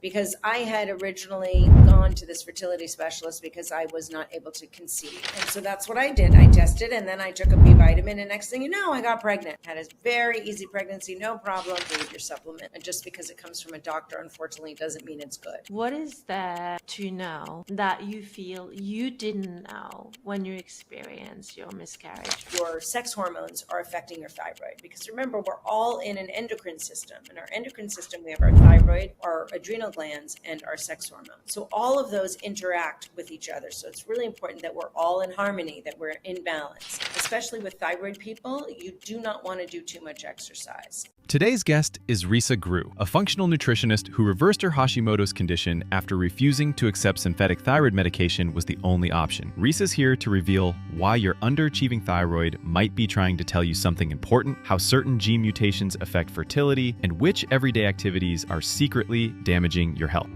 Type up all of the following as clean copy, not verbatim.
because I had originally gone to this fertility specialist because I was not able to conceive. And so that's what I did. I tested and then I took a B vitamin, and next thing you know, I got pregnant. Had a very easy pregnancy, no problem with your supplement. And just because it comes from a doctor, unfortunately, doesn't mean it's good. What is there to know that you feel you didn't know when you experienced your miscarriage? Your sex hormones are affecting your thyroid, because remember, we're all in an endocrine system. In our endocrine system, we have our thyroid, our adrenal glands, and our sex hormones. So all of those interact with each other. So it's really important that we're all in harmony, that we're in balance. Especially with thyroid people, you do not want to do too much exercise. Today's guest is Risa Groux, a functional nutritionist who reversed her Hashimoto's condition after refusing to accept synthetic thyroid medication was the only option. Risa's here to reveal why your underachieving thyroid might be trying to tell you something important, how certain gene mutations affect fertility, and which everyday activities are secretly damaging your health.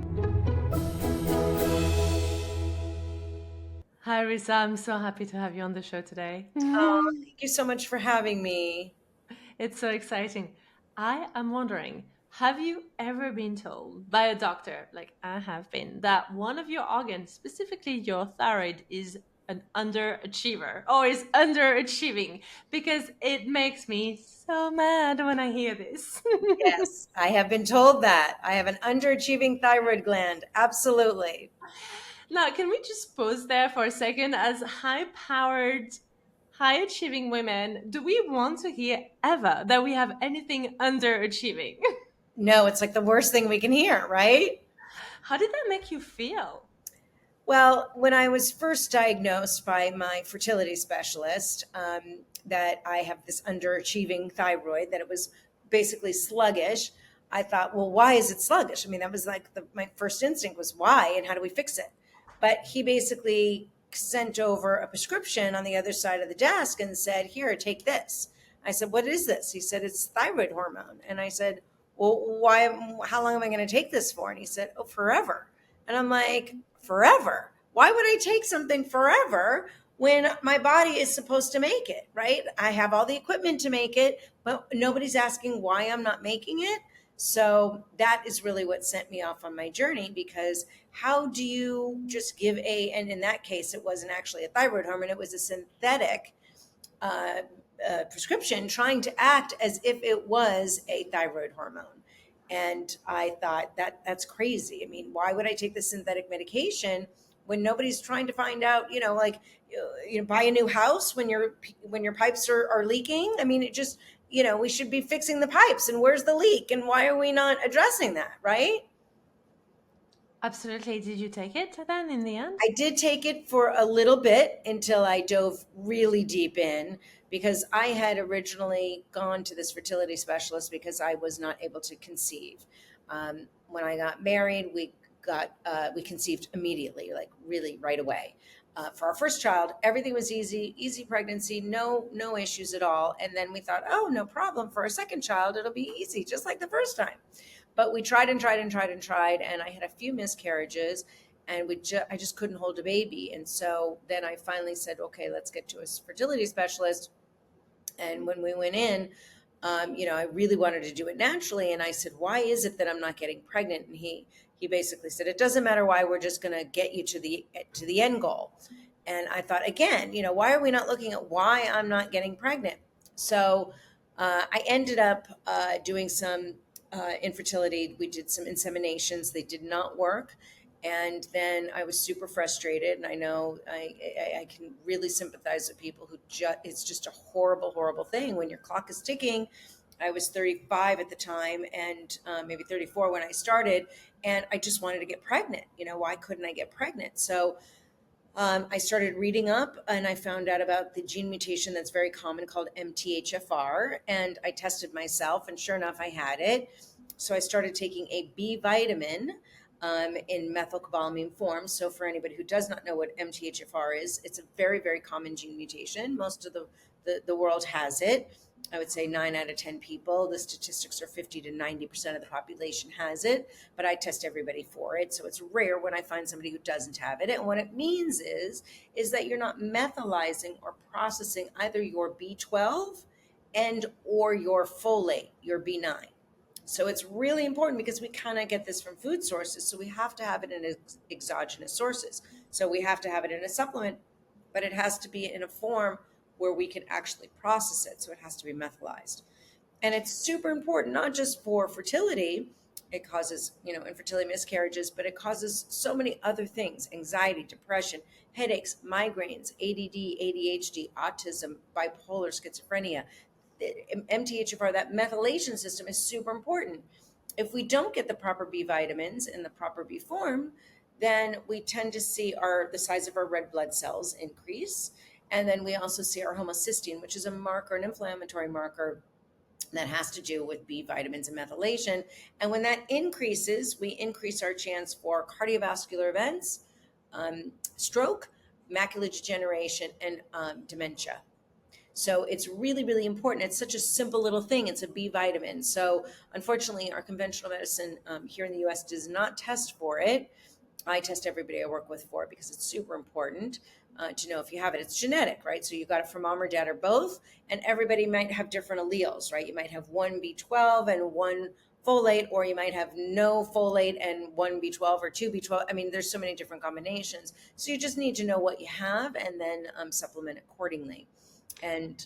Hi, Risa. I'm so happy to have you on the show today. Oh, thank you so much for having me. It's so exciting. I am wondering, have you ever been told by a doctor, like I have been, that one of your organs, specifically your thyroid, is an underachiever or is underachieving? Because it makes me so mad when I hear this. Yes, I have been told that. I have an underachieving thyroid gland. Absolutely. Now, can we just pause there for a second? As high-powered, high-achieving women, do we want to hear ever that we have anything underachieving? No, it's like the worst thing we can hear, right? How did that make you feel? Well, when I was first diagnosed by my fertility specialist, that I have this underachieving thyroid, that it was basically sluggish, I thought, well, why is it sluggish? I mean, that was like my first instinct was why, and how do we fix it? But he basically sent over a prescription on the other side of the desk and said, here, take this. I said, what is this? He said, it's thyroid hormone. And I said, well, why, how long am I going to take this for? And he said, oh, forever. And I'm like, forever? Why would I take something forever when my body is supposed to make it, right? I have all the equipment to make it, but nobody's asking why I'm not making it. So that is really what sent me off on my journey, because how do you just give and in that case, it wasn't actually a thyroid hormone, it was a synthetic uh, prescription trying to act as if it was a thyroid hormone. And I thought that's crazy. I mean, why would I take this synthetic medication when nobody's trying to find out, like, buy a new house when your pipes are leaking? I mean, it just, we should be fixing the pipes, and where's the leak, and why are we not addressing that, right? Absolutely. Did you take it then in the end? I did take it for a little bit until I dove really deep in, because I had originally gone to this fertility specialist because I was not able to conceive. When I got married, we conceived immediately, like really right away. For our first child, everything was easy pregnancy, no issues at all. And then we thought, oh, no problem. For our second child, it'll be easy, just like the first time. But we tried and tried and tried and tried, and I had a few miscarriages, and I just couldn't hold a baby. And so then I finally said, okay, let's get to a fertility specialist. And when we went in, I really wanted to do it naturally. And I said, why is it that I'm not getting pregnant? And he basically said, it doesn't matter why, we're just going to get you to the end goal. And I thought, again, why are we not looking at why I'm not getting pregnant? So I ended up doing some infertility. We did some inseminations. They did not work. And then I was super frustrated. And I know I can really sympathize with people who it's just a horrible, horrible thing when your clock is ticking. I was 35 at the time, and maybe 34 when I started. And I just wanted to get pregnant. Why couldn't I get pregnant? So I started reading up, and I found out about the gene mutation that's very common called MTHFR. And I tested myself, and sure enough, I had it. So I started taking a B vitamin in methylcobalamin form. So for anybody who does not know what MTHFR is, it's a very, very common gene mutation. Most of the world has it. I would say 9 out of 10 people. The statistics are 50 to 90% of the population has it, but I test everybody for it. So it's rare when I find somebody who doesn't have it. And what it means is that you're not methylizing or processing either your B12 or your folate, your B9. So it's really important because we cannot get this from food sources. So we have to have it in exogenous sources. So we have to have it in a supplement, but it has to be in a form where we can actually process it. So it has to be methylized. And it's super important, not just for fertility. It causes, infertility, miscarriages, but it causes so many other things: anxiety, depression, headaches, migraines, ADD, ADHD, autism, bipolar, schizophrenia. MTHFR, that methylation system is super important. If we don't get the proper B vitamins in the proper B form, then we tend to see the size of our red blood cells increase. And then we also see our homocysteine, which is a marker, an inflammatory marker that has to do with B vitamins and methylation. And when that increases, we increase our chance for cardiovascular events, stroke, macular degeneration, and dementia. So it's really, really important. It's such a simple little thing. It's a B vitamin. So unfortunately, our conventional medicine here in the US does not test for it. I test everybody I work with for it because it's super important to know if you have it. It's genetic, right? So you got it from mom or dad or both, and everybody might have different alleles, right? You might have one B12 and one folate, or you might have no folate and one B12 or two B12. I mean, there's so many different combinations. So you just need to know what you have and then supplement accordingly. And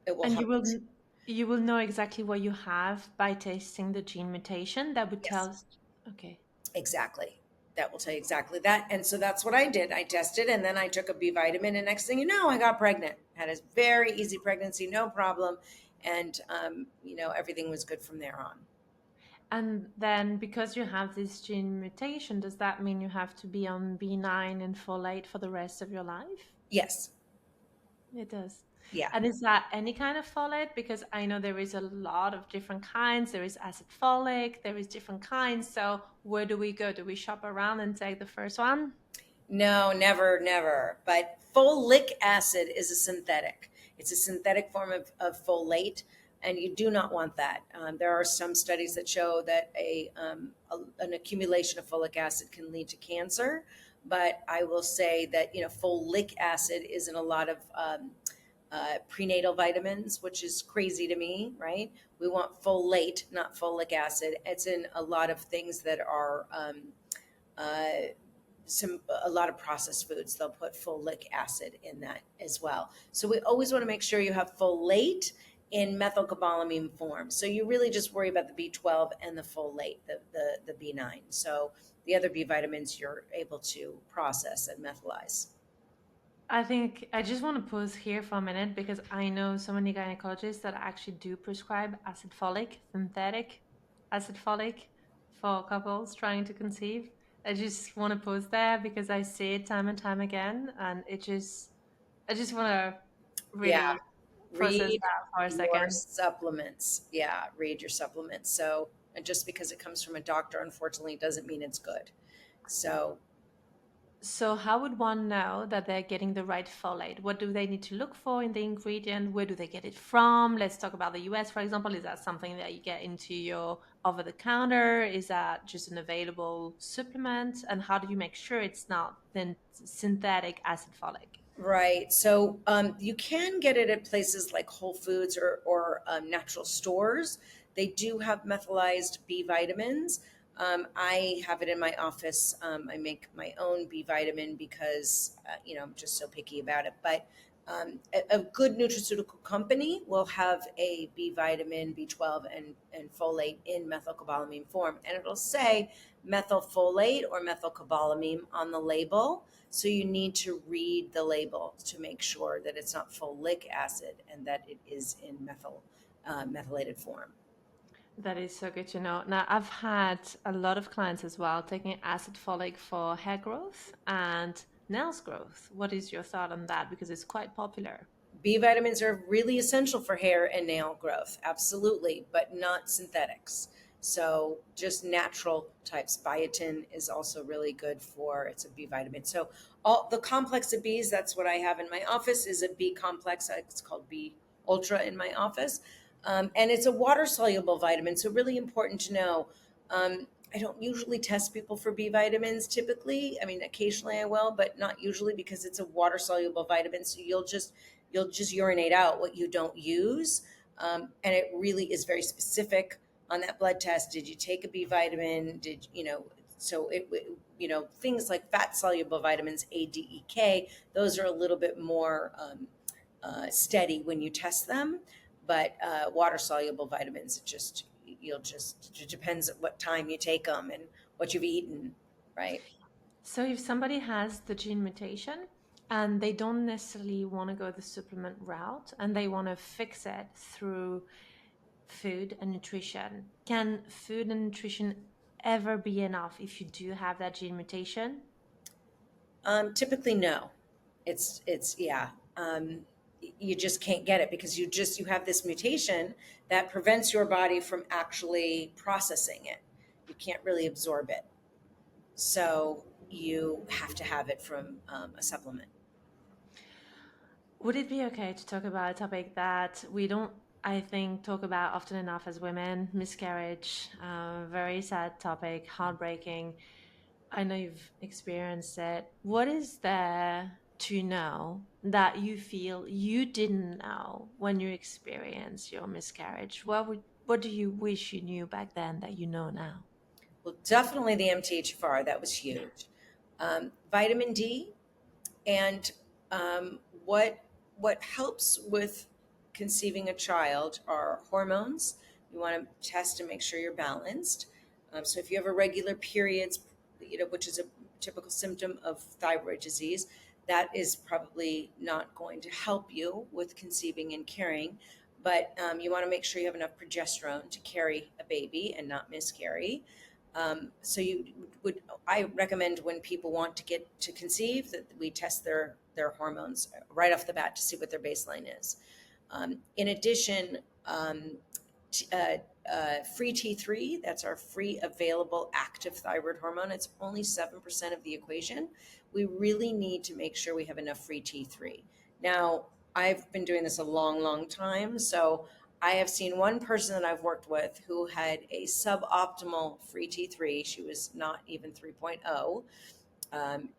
it will And help. you will know exactly what you have by tasting the gene mutation that would tell Yes. us. Okay. Exactly. That will tell you exactly that. And so that's what I did. I tested, and then I took a B vitamin, and next thing you know, I got pregnant. Had a very easy pregnancy, no problem. And, everything was good from there on. And then because you have this gene mutation, does that mean you have to be on B9 and folate for the rest of your life? Yes. It does. Yeah. And is that any kind of folate? Because I know there is a lot of different kinds. There is acid folic, there is different kinds. So where do we go? Do we shop around and take the first one? No, never, never. But folic acid is a synthetic. It's a synthetic form of folate, and you do not want that. There are some studies that show that an accumulation of folic acid can lead to cancer. But I will say that folic acid is in a lot of prenatal vitamins, which is crazy to me, right? We want folate, not folic acid. It's in a lot of things that are uh, a lot of processed foods. They'll put folic acid in that as well. So we always want to make sure you have folate in methylcobalamin form. So you really just worry about the B12 and the folate, the B9. So the other B vitamins you're able to process and methylize. I think I just want to pause here for a minute because I know so many gynecologists that actually do prescribe acid folic, synthetic acid folic for couples trying to conceive. I just want to pause there because I see it time and time again, and I just want to Yeah. really process Read that for a your second. supplements. Yeah, read your supplements. So, and just because it comes from a doctor, unfortunately, doesn't mean it's good. So, So, how would one know that they're getting the right folate? What do they need to look for in the ingredient? Where do they get it from? Let's talk about the US, for example. Is that something that you get into your over the counter? Is that just an available supplement? And how do you make sure it's not synthetic acid folic? right. So, you can get it at places like Whole Foods or natural stores. They do have methylized B vitamins. I have it in my office. I make my own B vitamin because, I'm just so picky about it. But a good nutraceutical company will have a B vitamin, B12, and folate in methylcobalamin form. And it'll say methylfolate or methylcobalamin on the label. So you need to read the label to make sure that it's not folic acid and that it is in methylated form. That is so good to know. Now, I've had a lot of clients as well taking acid folic for hair growth and nails growth. What is your thought on that? Because it's quite popular. B vitamins are really essential for hair and nail growth, absolutely, but not synthetics. So just natural types. Biotin is also really good for, it's a B vitamin. So all the complex of Bs, that's what I have in my office, is a B complex. It's called B Ultra in my office. And it's a water soluble vitamin. So really important to know. I don't usually test people for B vitamins typically. I mean, occasionally I will, but not usually because it's a water soluble vitamin. So you'll just urinate out what you don't use. And it really is very specific on that blood test, did you take a B vitamin? Did so things like fat soluble vitamins A, D, E, K, those are a little bit more steady when you test them, but water soluble vitamins, it depends at what time you take them and what you've eaten, right? So if somebody has the gene mutation and they don't necessarily want to go the supplement route and they want to fix it through food and nutrition, can food and nutrition ever be enough if you do have that gene mutation? Typically, no. It's yeah. You just can't get it because you have this mutation that prevents your body from actually processing it. You can't really absorb it, so you have to have it from a supplement. Would it be okay to talk about a topic that we don't, I think, talk about often enough as women? Miscarriage, very sad topic, heartbreaking. I know you've experienced it. What is there to know that you feel you didn't know when you experienced your miscarriage? What do you wish you knew back then that you know now? Well, definitely the MTHFR, that was huge. Vitamin D, and what helps with conceiving a child are hormones. You want to test to make sure you're balanced. So if you have irregular periods, which is a typical symptom of thyroid disease, that is probably not going to help you with conceiving and carrying. But you want to make sure you have enough progesterone to carry a baby and not miscarry. So you would, I recommend when people want to get to conceive that we test their hormones right off the bat to see what their baseline is. In addition, free T3, that's our free available active thyroid hormone. It's only 7% of the equation. We really need to make sure we have enough free T3. Now, I've been doing this a long, long time. So I have seen one person that I've worked with who had a suboptimal free T3. She was not even 3.0,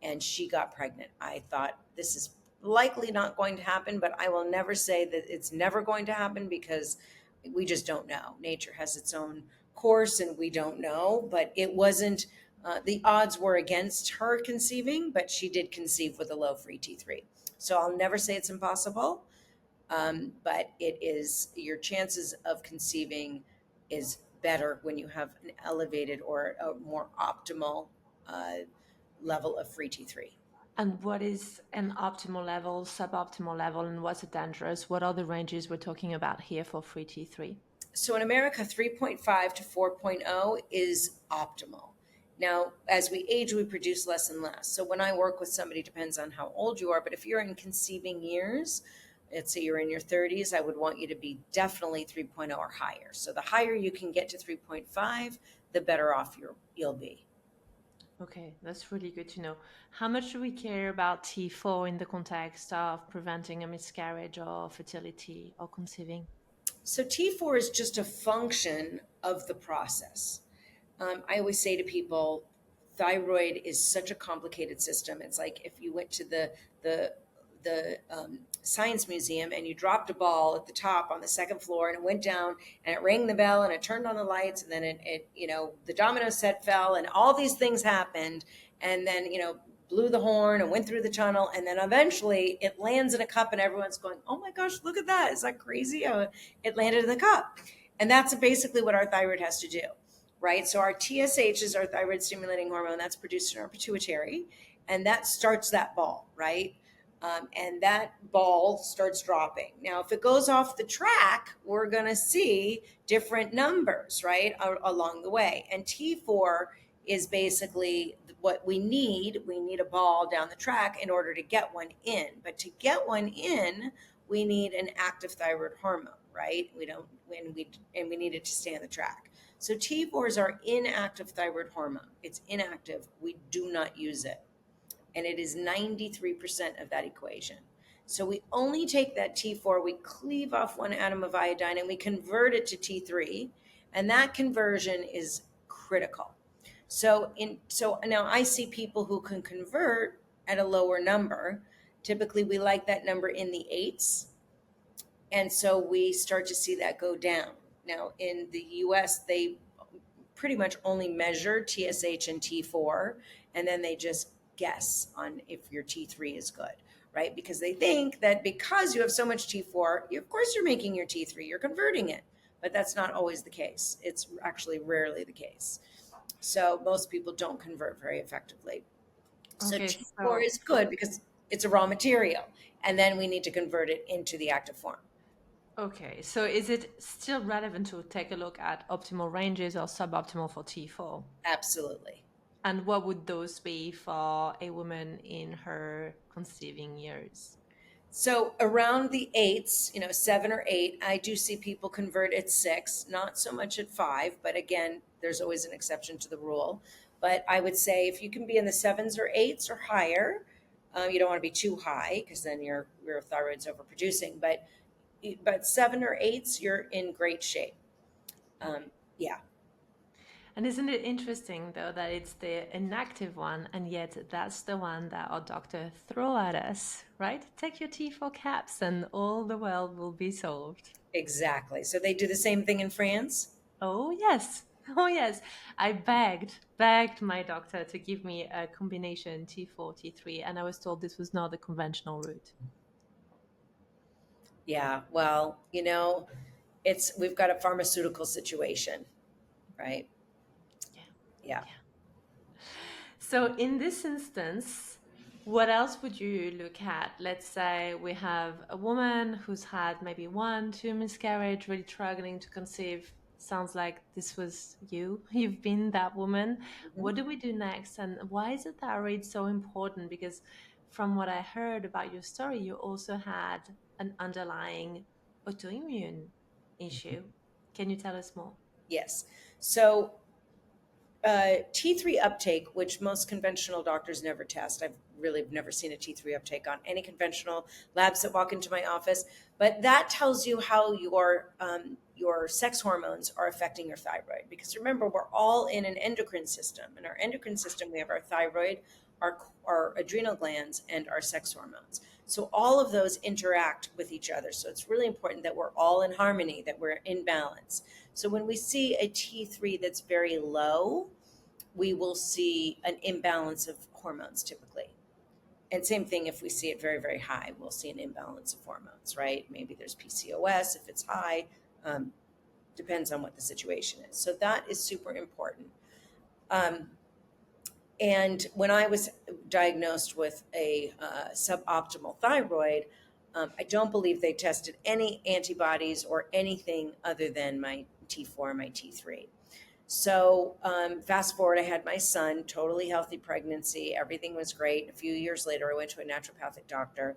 and she got pregnant. I thought this is likely not going to happen, but I will never say that it's never going to happen because we just don't know. Nature has its own course and we don't know, but it wasn't, the odds were against her conceiving, but she did conceive with a low free T3. So I'll never say it's impossible, but it is, your chances of conceiving is better when you have an elevated or a more optimal level of free T3. And what is an optimal level, suboptimal level, and what's it dangerous? What are the ranges we're talking about here for free T3? So in America, 3.5 to 4.0 is optimal. Now, as we age, we produce less and less. So when I work with somebody, it depends on how old you are, but if you're in conceiving years, let's say you're in your 30s, I would want you to be definitely 3.0 or higher. So the higher you can get to 3.5, the better off you'll be. Okay, that's really good to know. How much do we care about T4 in the context of preventing a miscarriage or fertility or conceiving? So T4 is just a function of the process. I always say to people, thyroid is such a complicated system. It's like if you went to the science museum and you dropped a ball at the top on the second floor and it went down and it rang the bell and it turned on the lights and then it the domino set fell and all these things happened and then blew the horn and went through the tunnel and then eventually it lands in a cup and everyone's going, oh my gosh, look at that, is that crazy? It landed in the cup. And that's basically what our thyroid has to do, right? So our TSH is our thyroid stimulating hormone that's produced in our pituitary, and that starts that ball, right? And that ball starts dropping. Now, if it goes off the track, we're going to see different numbers, right, along the way. And T4 is basically what we need. We need a ball down the track in order to get one in. But to get one in, we need an active thyroid hormone, right? We need it to stay on the track. So T4 is our inactive thyroid hormone. It's inactive. We do not use it. And it is 93% of that equation. So we only take that T4, we cleave off one atom of iodine, and we convert it to T3. And that conversion is critical. So now I see people who can convert at a lower number. Typically, we like that number in the eights. And so we start to see that go down. Now, in the US, they pretty much only measure TSH and T4, and then they just guess on if your T3 is good, right? Because they think that because you have so much T4, of course you're making your T3, you're converting it. But that's not always the case. It's actually rarely the case. So most people don't convert very effectively. So Okay, T4 is so good because it's a raw material, and then we need to convert it into the active form. okay, so is it still relevant to take a look at optimal ranges or suboptimal for T4? Absolutely. And what would those be for a woman in her conceiving years? So around the eights, 7 or 8, I do see people convert at 6, not so much at 5, but again, there's always an exception to the rule. But I would say if you can be in the 7s or 8s or higher, you don't want to be too high because then your thyroid's overproducing. But 7 or 8s, you're in great shape. Yeah. And isn't it interesting, though, that it's the inactive one, and yet that's the one that our doctor throw at us, right? Take your T4 caps and all the world will be solved. Exactly. So they do the same thing in France? Oh, yes. Oh, yes. I begged my doctor to give me a combination T4, T3, and I was told this was not the conventional route. Yeah. Well, we've got a pharmaceutical situation, right? Yeah. Yeah. So in this instance, what else would you look at? Let's say we have a woman who's had maybe 1, 2 miscarriage, really struggling to conceive. Sounds like this was you. You've been that woman. Mhm. What do we do next? And why is the thyroid so important? Because from what I heard about your story, you also had an underlying autoimmune issue. Can you tell us more? Yes. So T3 uptake, which most conventional doctors never test. I've really never seen a T3 uptake on any conventional labs that walk into my office, but that tells you how your sex hormones are affecting your thyroid. Because remember, we're all in an endocrine system. In our endocrine system, we have our thyroid, our adrenal glands, and our sex hormones. So all of those interact with each other. So it's really important that we're all in harmony, that we're in balance. So when we see a T3 that's very low, we will see an imbalance of hormones typically. And same thing if we see it very, very high, we'll see an imbalance of hormones, right? Maybe there's PCOS if it's high, um, depends on what the situation is. So that is super important. Um, and when I was diagnosed with a suboptimal thyroid, I don't believe they tested any antibodies or anything other than my T4, my T3. So fast forward, I had my son, totally healthy pregnancy. Everything was great. A few years later, I went to a naturopathic doctor.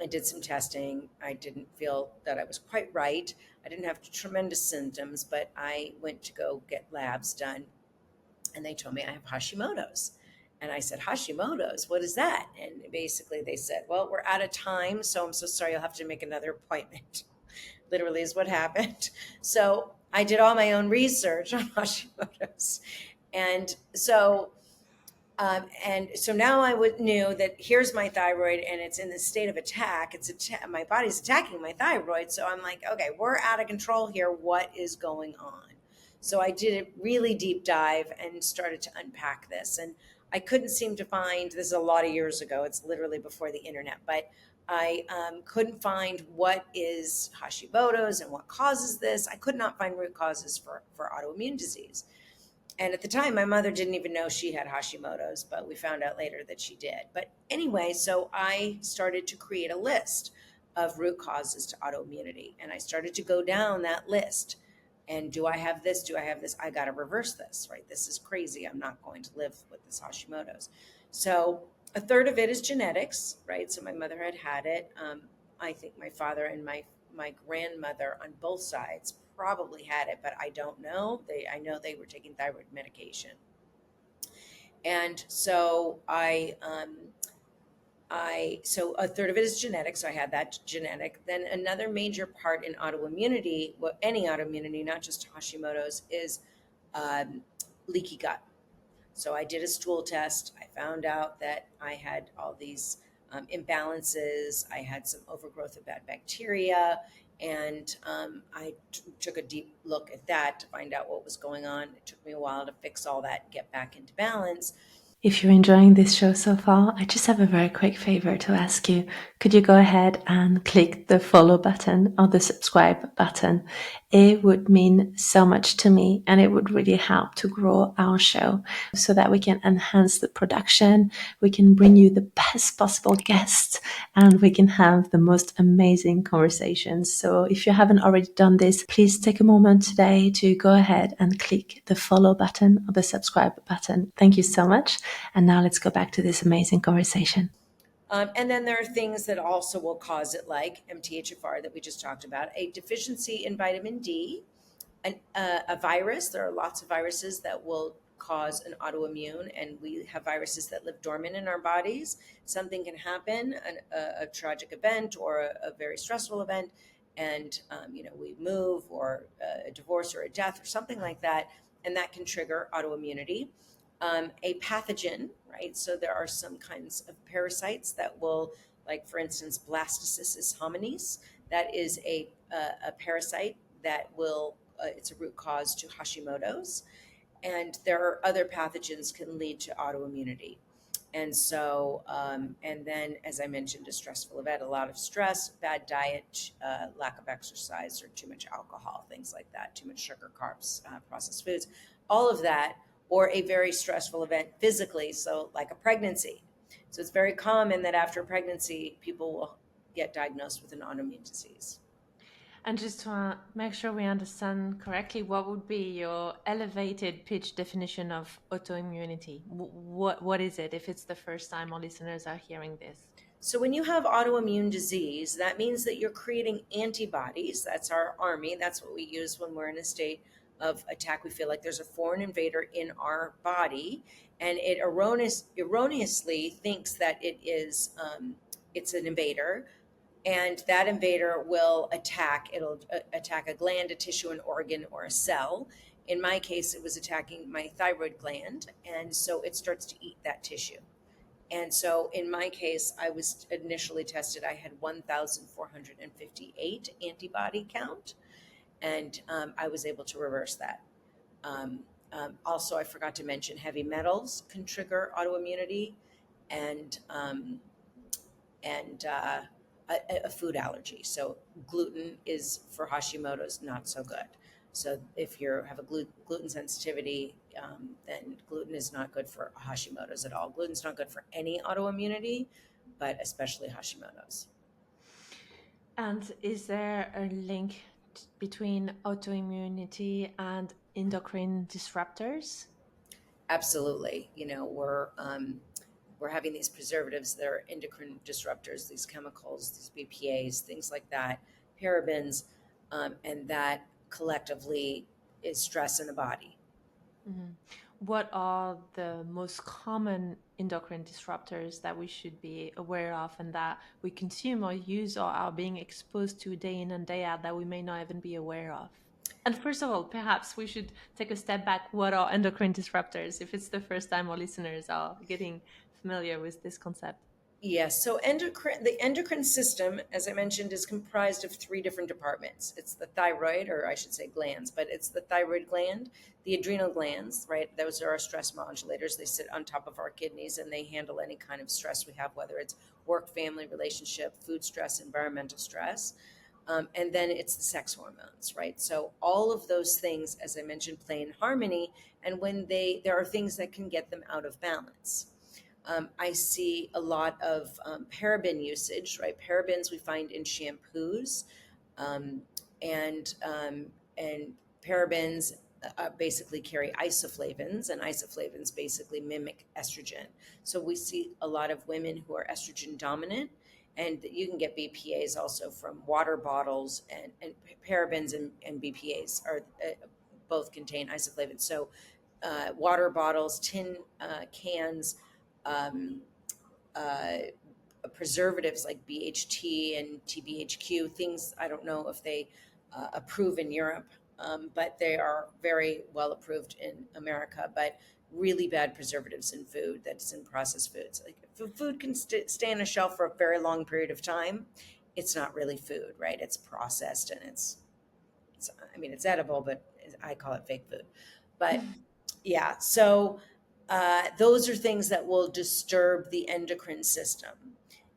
I did some testing. I didn't feel that I was quite right. I didn't have tremendous symptoms, but I went to go get labs done. And they told me I have Hashimoto's. And I said, Hashimoto's, what is that? And basically they said, well, we're out of time. So I'm so sorry. You'll have to make another appointment. Literally is what happened. So I did all my own research on Hashimoto's. And so now I knew that here's my thyroid and it's in the state of attack. My body's attacking my thyroid. So I'm like, okay, we're out of control here. What is going on? So I did a really deep dive and started to unpack this. And I couldn't seem to find, this is a lot of years ago, it's literally before the internet, but I couldn't find what is Hashimoto's and what causes this. I could not find root causes for autoimmune disease. And at the time, my mother didn't even know she had Hashimoto's, but we found out later that she did. But anyway, so I started to create a list of root causes to autoimmunity. And I started to go down that list. And do I have this? Do I have this? I got to reverse this, right? This is crazy. I'm not going to live with this Hashimoto's. So a third of it is genetics, right? So my mother had it. I think my father and my grandmother on both sides probably had it, but I don't know. I know they were taking thyroid medication. And so so a third of it is genetic. So I had that genetic. Then another major part in autoimmunity, well, any autoimmunity, not just Hashimoto's, is leaky gut. So I did a stool test. I found out that I had all these imbalances. I had some overgrowth of bad bacteria, And I took a deep look at that to find out what was going on. It took me a while to fix all that and get back into balance. If you're enjoying this show so far, I just have a very quick favor to ask you. Could you go ahead and click the follow button or the subscribe button? It would mean so much to me, and it would really help to grow our show so that we can enhance the production, we can bring you the best possible guests, and we can have the most amazing conversations. So if you haven't already done this, please take a moment today to go ahead and click the follow button or the subscribe button. Thank you so much. And now let's go back to this amazing conversation. And then there are things that also will cause it, like MTHFR that we just talked about, a deficiency in vitamin D, a virus. There are lots of viruses that will cause an autoimmune, and we have viruses that live dormant in our bodies. Something can happen, a tragic event or a very stressful event, and we move, or a divorce or a death or something like that, and that can trigger autoimmunity. A pathogen, right? So there are some kinds of parasites that will, like for instance, Blastocystis hominis. That is a parasite that will, it's a root cause to Hashimoto's. And there are other pathogens can lead to autoimmunity. And so, and then, as I mentioned, a stressful event, a lot of stress, bad diet, lack of exercise, or too much alcohol, things like that, too much sugar, carbs, processed foods, all of that, or a very stressful event physically, so like a pregnancy. So it's very common that after pregnancy, people will get diagnosed with an autoimmune disease. And just to make sure we understand correctly, what would be your elevated pitch definition of autoimmunity? What is it, if it's the first time our listeners are hearing this? So when you have autoimmune disease, that means that you're creating antibodies. That's our army. That's what we use when we're in a state of attack. We feel like there's a foreign invader in our body, and it erroneously thinks that it's an invader, and that invader will attack. It'll attack a gland, a tissue, an organ, or a cell. In my case, it was attacking my thyroid gland, and so it starts to eat that tissue. And so in my case, I was initially tested. I had 1,458 antibody count, and I was able to reverse that. Also, I forgot to mention heavy metals can trigger autoimmunity, and a food allergy. So gluten is for Hashimoto's not so good. So if you have a gluten sensitivity, then gluten is not good for Hashimoto's at all. Gluten's not good for any autoimmunity, but especially Hashimoto's. And is there a link between autoimmunity and endocrine disruptors? Absolutely. We're having these preservatives that are endocrine disruptors, these chemicals, these BPAs, things like that, parabens, and that collectively is stress in the body. Mm-hmm. What are the most common endocrine disruptors that we should be aware of and that we consume or use or are being exposed to day in and day out that we may not even be aware of? And first of all, perhaps we should take a step back. What are endocrine disruptors, if it's the first time our listeners are getting familiar with this concept? Yes. So the endocrine system, as I mentioned, is comprised of three different departments. It's the thyroid, or I should say glands, but it's the thyroid gland, the adrenal glands, right? Those are our stress modulators. They sit on top of our kidneys, and they handle any kind of stress we have, whether it's work, family, relationship, food stress, environmental stress. And then it's the sex hormones, right? So all of those things, as I mentioned, play in harmony. And when there are things that can get them out of balance. I see a lot of paraben usage, right? Parabens we find in shampoos, um, and parabens basically carry isoflavins, and isoflavins basically mimic estrogen. So we see a lot of women who are estrogen dominant, and you can get BPAs also from water bottles, and parabens and BPAs are both contain isoflavins. So water bottles, tin cans, um, uh, preservatives like BHT and TBHQ, things I don't know if they approve in Europe, but they are very well approved in America. But really bad preservatives in food, that's in processed foods. Like if food can stay on a shelf for a very long period of time, it's not really food, right? It's processed and it's edible, but I call it fake food. But yeah, so those are things that will disturb the endocrine system.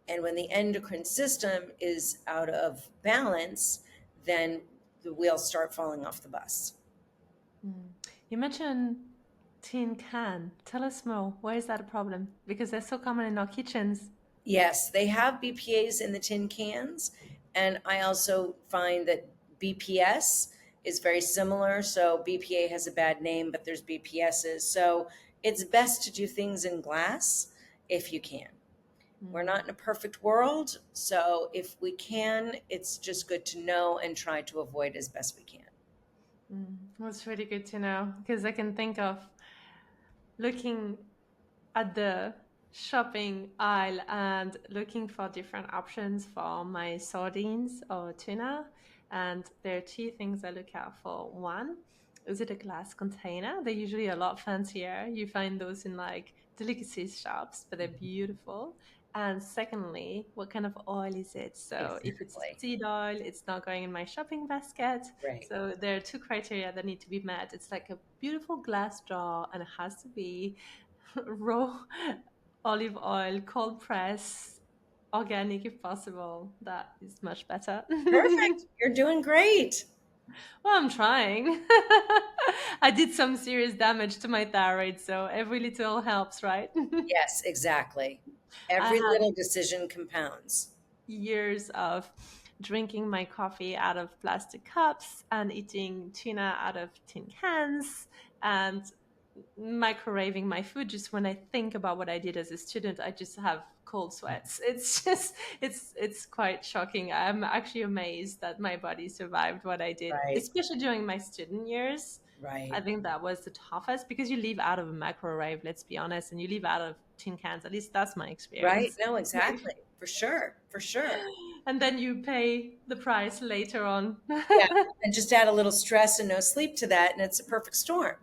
And when the endocrine system is out of balance, then the wheels start falling off the bus. You mentioned tin can. Tell us more. Why is that a problem? Because they're so common in our kitchens. Yes, they have BPAs in the tin cans. And I also find that BPS is very similar. So BPA has a bad name, but there's BPSs. So it's best to do things in glass if you can. We're not in a perfect world. So if we can, it's just good to know and try to avoid as best we can. That's really good to know, because I can think of looking at the shopping aisle and looking for different options for my sardines or tuna. And there are two things I look out for. One, is it a glass container? They're usually a lot fancier. You find those in like delicacies shops, but they're beautiful. And secondly, what kind of oil is it? So if it's Exactly. seed oil, it's not going in my shopping basket. Right. So there are two criteria that need to be met. It's like a beautiful glass jar, and it has to be raw olive oil, cold press, organic if possible. That is much better. Perfect. You're doing great. Well, I'm trying. I did some serious damage to my thyroid, so every little helps, right? Yes, exactly. I Every had little decision compounds. years of drinking my coffee out of plastic cups and eating tuna out of tin cans and microwaving my food. Just when I think about what I did as a student, I just have cold sweats. It's just it's quite shocking. I'm actually amazed that my body survived what I did, Right. especially during my student years. Right. I think that was the toughest because you live out of a microwave, let's be honest, and you live out of tin cans. At least that's my Right. experience. No, exactly. For sure. For sure. And then you pay the price later on. Yeah. And just add a little stress and no sleep to that, and it's a perfect storm.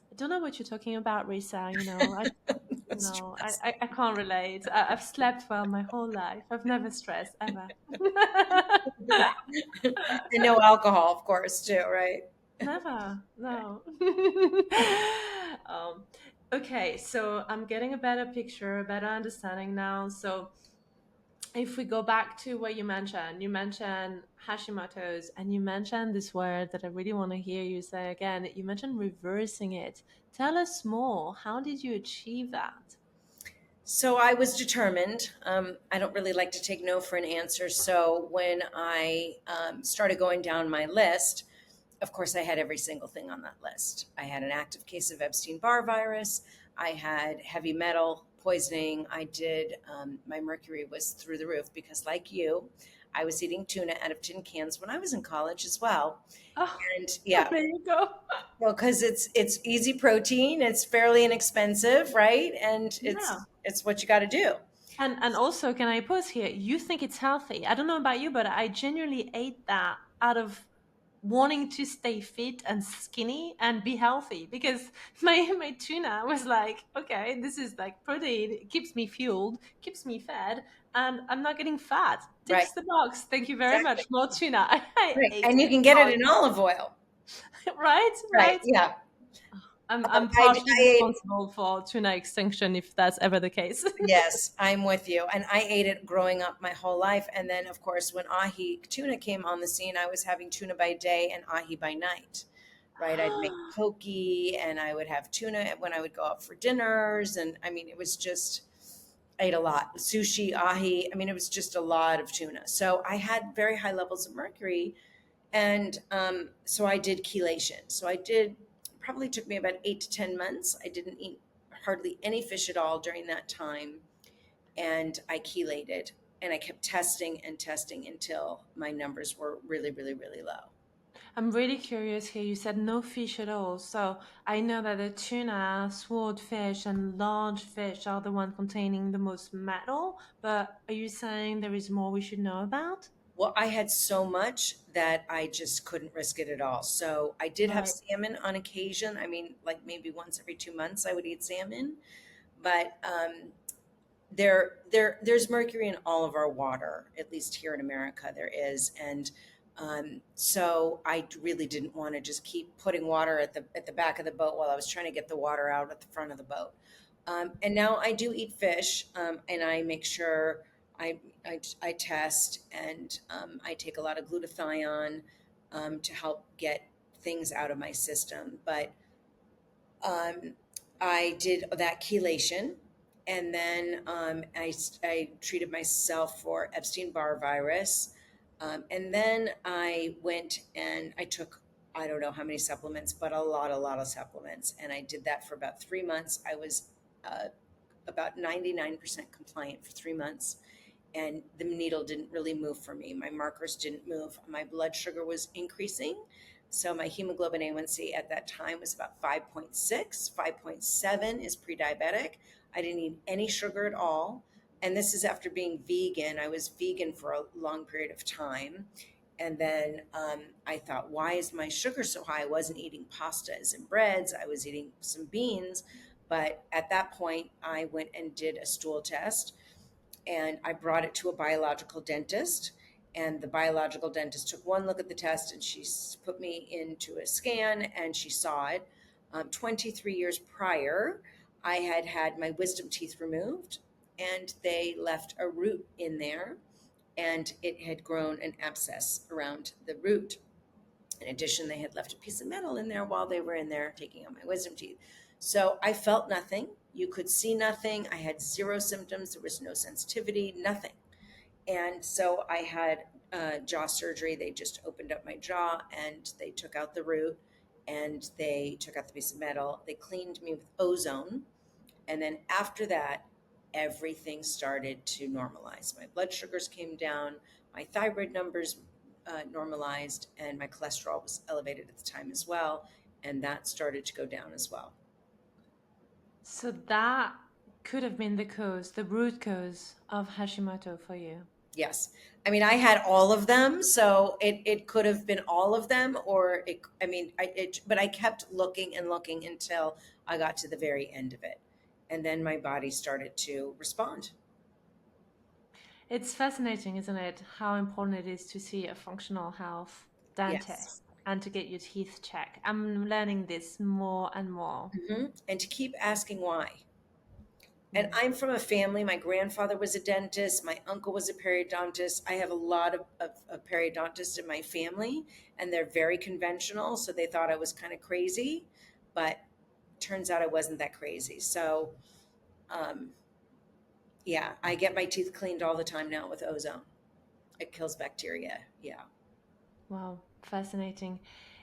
I don't know what you're talking about, Risa. You know, No no, stress. I can't relate. I've slept well my whole life. I've never stressed ever. And no alcohol, of course, too, right? Never, no. um, okay, so I'm getting a better picture, a better understanding now. So if we go back to what you mentioned Hashimoto's, and you mentioned this word that I really want to hear you say again. You mentioned reversing it. Tell us more. How did you achieve that? So I was determined. I don't really like to take no for an answer. So when I started going down my list, of course, I had every single thing on that list. I had an active case of Epstein-Barr virus. I had heavy metal poisoning. I did, my mercury was through the roof because, like you, I was eating tuna out of tin cans when I was in college as well. Oh, And yeah, there you go. well, because it's easy protein, it's fairly inexpensive, right? And Yeah. it's what you got to do. And also, can I pause here? You think it's healthy. I don't know about you, but I genuinely ate that out of wanting to stay fit and skinny and be healthy because my tuna was like, okay, this is like protein, it keeps me fueled, keeps me fed, and I'm not getting fat. Right. Ticks the box. Thank you very Exactly. much. More tuna. I Right. ate And you it. can get it in olive oil. Right, Right. right. Yeah. I'm I partially ate responsible for tuna extinction if that's ever the case. Yes, I'm with you. And I ate it growing up my whole life. And then, of course, when ahi tuna came on the scene, I was having tuna by day and ahi by night, right? I'd make poke and I would have tuna when I would go out for dinners. And I mean, it was just, I ate a lot. Sushi, ahi. I mean, it was just a lot of tuna. So I had very high levels of mercury. And so I did chelation. So I did, probably took me about 8 to 10 months. I didn't eat hardly any fish at all during that time. And I chelated and I kept testing and testing until my numbers were really, really, really low. I'm really curious here. You said no fish at all. So I know that the tuna, swordfish, and large fish are the one containing the most metal. But are you saying there is more we should know about? Well, I had so much that I just couldn't risk it at all. So I did have Right. salmon on occasion. I mean, like maybe once every 2 months I would eat salmon. But there's mercury in all of our water, at least here in America there is. And so I really didn't want to just keep putting water at the back of the boat while I was trying to get the water out at the front of the boat. And now I do eat fish, and I make sure I test, and I take a lot of glutathione to help get things out of my system. But um, I did that chelation, and then I treated myself for Epstein-Barr virus. And then I went and I took, I don't know how many supplements, but a lot of supplements. And I did that for about 3 months. I was about 99% compliant for 3 months. And the needle didn't really move for me. My markers didn't move. My blood sugar was increasing. So my hemoglobin A1C at that time was about 5.6. 5.7 is pre-diabetic. I didn't eat any sugar at all. And this is after being vegan. I was vegan for a long period of time. And then I thought, why is my sugar so high? I wasn't eating pastas and breads. I was eating some beans. But at that point, I went and did a stool test, and I brought it to a biological dentist. And the biological dentist took one look at the test, and she put me into a scan, and she saw it. 23 years prior, I had had my wisdom teeth removed, and they left a root in there, and it had grown an abscess around the root. In addition, they had left a piece of metal in there while they were in there taking out my wisdom teeth. So I felt nothing. You could see nothing. I had zero symptoms. There was no sensitivity, nothing. And so I had jaw surgery. They just opened up my jaw and they took out the root and they took out the piece of metal. They cleaned me with ozone. And then after that, everything started to normalize. My blood sugars came down, my thyroid numbers normalized, and my cholesterol was elevated at the time as well. And that started to go down as well. So that could have been the root cause of Hashimoto for you. Yes. I mean, I had all of them, so it could have been all of them, or but I kept looking and looking until I got to the very end of it. And then my body started to respond. It's fascinating, isn't it, how important it is to see a functional health Yes. dentist and to get your teeth checked. I'm learning this more and more. And to keep asking why. And Mm. I'm from a family. My grandfather was a dentist. My uncle was a periodontist. I have a lot of periodontists in my family, and they're very conventional. So they thought I was kind of crazy, but turns out I wasn't that crazy. So, um, yeah, I get my teeth cleaned all the time now with ozone. It kills bacteria. Yeah. Wow, fascinating.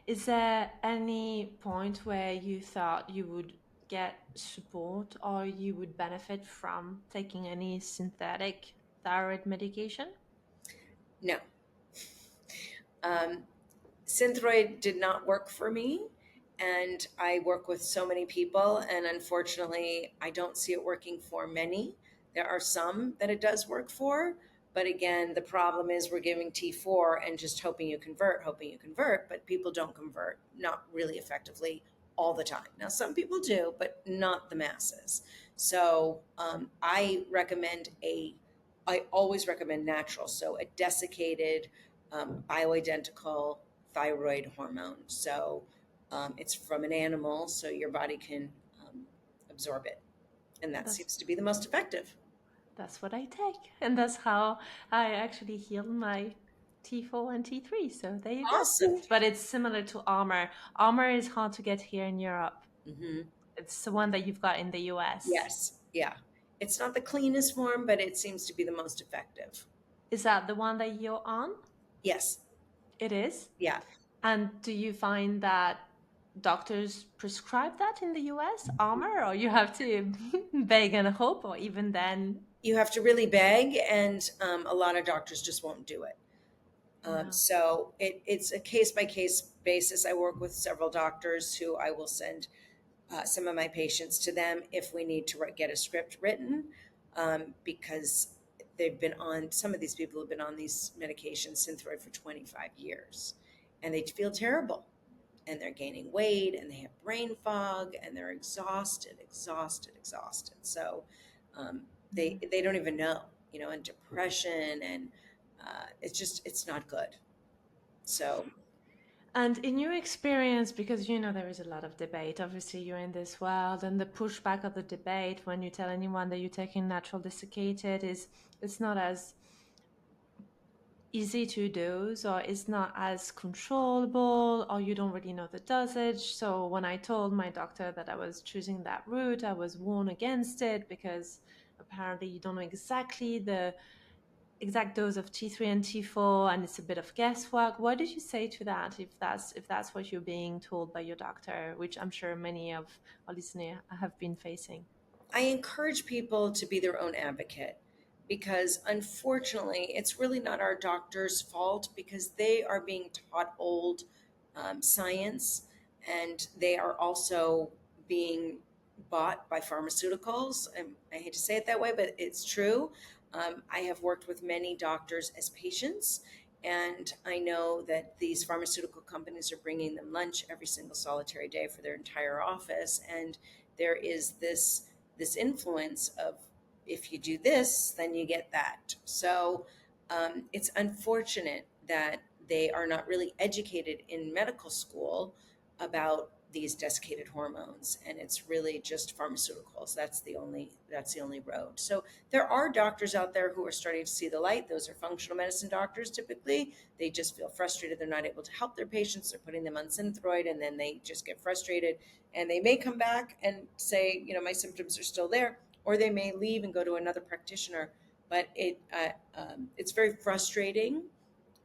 Is there any point where you thought you would get support or you would benefit from taking any synthetic thyroid medication? No. Um, Synthroid did not work for me. And I work with so many people, and unfortunately, I don't see it working for many. There are some that it does work for, but again, the problem is we're giving T4 and just hoping you convert, but people don't convert, not really effectively all the time. Now, some people do, but not the masses. So I always recommend natural. So a desiccated, bioidentical thyroid hormone. So it's from an animal, so your body can absorb it. And that That's seems to be the most effective. that's what I take. And that's how I actually healed my T4 and T3. So there you go. Awesome. But it's similar to Armor. Armor is hard to get here in Europe. Mm-hmm. It's the one that you've got in the US. Yes. Yeah. It's not the cleanest form, but it seems to be the most effective. Is that the one that you're on? Yes. It is? Yeah. And do you find that doctors prescribe that in the US, Armor, or you have to beg and hope, or even then? You have to really beg, and a lot of doctors just won't do it. Wow. So it's a case by case basis. I work with several doctors who I will send some of my patients to them if we need to get a script written, because some of these people have been on these medications, Synthroid, for 25 years, and they feel terrible, and they're gaining weight, and they have brain fog, and they're exhausted. So they don't even know, and depression, and it's not good. So And in your experience, because there is a lot of debate, obviously you're in this world, and the pushback of the debate when you tell anyone that you're taking natural desiccated is it's not as easy to dose, or it's not as controllable, or you don't really know the dosage. So when I told my doctor that I was choosing that route, I was warned against it because apparently you don't know exactly the exact dose of T3 and T4, and it's a bit of guesswork. What did you say to that, if that's what you're being told by your doctor, which I'm sure many of our listeners have been facing? I encourage people to be their own advocate, because unfortunately, it's really not our doctor's fault, because they are being taught old science, and they are also being bought by pharmaceuticals. I hate to say it that way, but it's true. I have worked with many doctors as patients, and I know that these pharmaceutical companies are bringing them lunch every single solitary day for their entire office. And there is this influence of, if you do this, then you get that. So it's unfortunate that they are not really educated in medical school about these desiccated hormones, and it's really just pharmaceuticals. That's the only road. So there are doctors out there who are starting to see the light. Those are functional medicine doctors. Typically they just feel frustrated, they're not able to help their patients, they're putting them on synthroid, and then they just get frustrated, and they may come back and say, my symptoms are still there, or they may leave and go to another practitioner. But it's very frustrating,